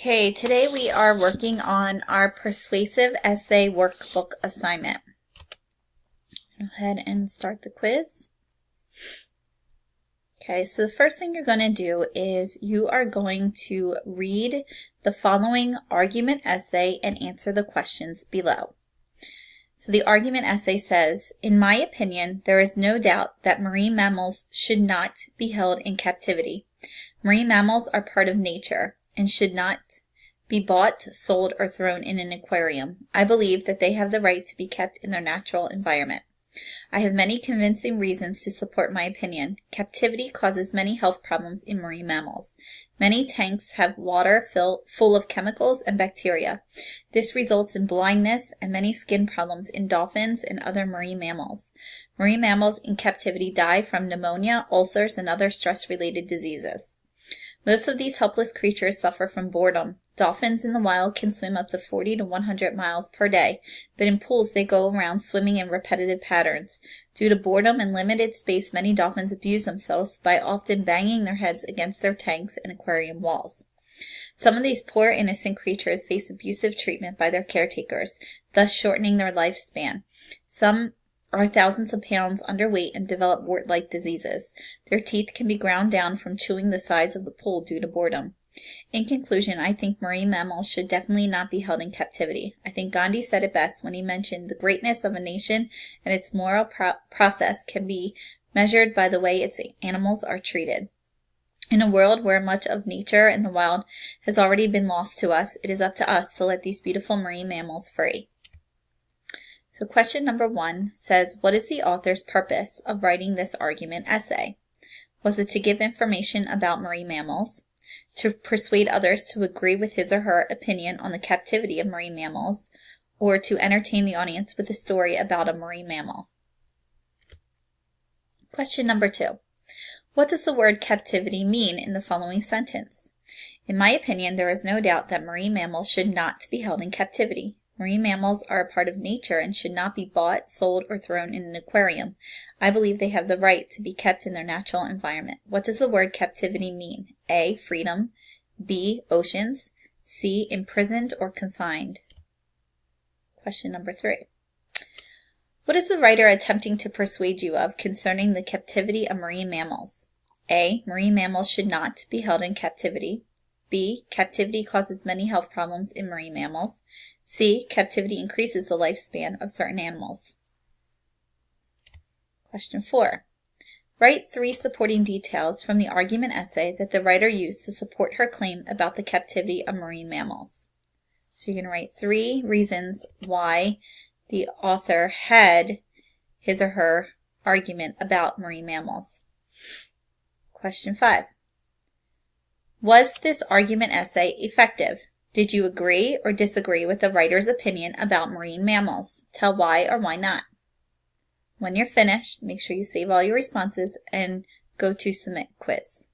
Okay, today we are working on our persuasive essay workbook assignment. Go ahead and start the quiz. Okay, so the first thing you're going to do is you are going to read the following argument essay and answer the questions below. So the argument essay says, in my opinion, there is no doubt that marine mammals should not be held in captivity. Marine mammals are part of nature and should not be bought, sold, or thrown in an aquarium. I believe that they have the right to be kept in their natural environment. I have many convincing reasons to support my opinion. Captivity causes many health problems in marine mammals. Many tanks have water full of chemicals and bacteria. This results in blindness and many skin problems in dolphins and other marine mammals. Marine mammals in captivity die from pneumonia, ulcers, and other stress-related diseases. Most of these helpless creatures suffer from boredom. Dolphins in the wild can swim up to 40 to 100 miles per day, but in pools they go around swimming in repetitive patterns. Due to boredom and limited space, many dolphins abuse themselves by often banging their heads against their tanks and aquarium walls. Some of these poor innocent creatures face abusive treatment by their caretakers, thus shortening their lifespan. Some are thousands of pounds underweight and develop wart-like diseases. Their teeth can be ground down from chewing the sides of the pool due to boredom. In conclusion, I think marine mammals should definitely not be held in captivity. I think Gandhi said it best when he mentioned the greatness of a nation and its moral process can be measured by the way its animals are treated. In a world where much of nature and the wild has already been lost to us, it is up to us to let these beautiful marine mammals free. So question number 1 says, what is the author's purpose of writing this argument essay? Was it to give information about marine mammals, to persuade others to agree with his or her opinion on the captivity of marine mammals, or to entertain the audience with a story about a marine mammal? Question number 2. What does the word captivity mean in the following sentence? In my opinion, there is no doubt that marine mammals should not be held in captivity. Marine mammals are a part of nature and should not be bought, sold, or thrown in an aquarium. I believe they have the right to be kept in their natural environment. What does the word captivity mean? A. Freedom. B. Oceans. C. Imprisoned or confined. Question number 3. What is the writer attempting to persuade you of concerning the captivity of marine mammals? A. Marine mammals should not be held in captivity. B. Captivity causes many health problems in marine mammals. C. Captivity increases the lifespan of certain animals. Question 4. Write 3 supporting details from the argument essay that the writer used to support her claim about the captivity of marine mammals. So you're going to write 3 reasons why the author had his or her argument about marine mammals. Question 5. Was this argument essay effective? Did you agree or disagree with the writer's opinion about marine mammals? Tell why or why not. When you're finished, make sure you save all your responses and go to Submit Quiz.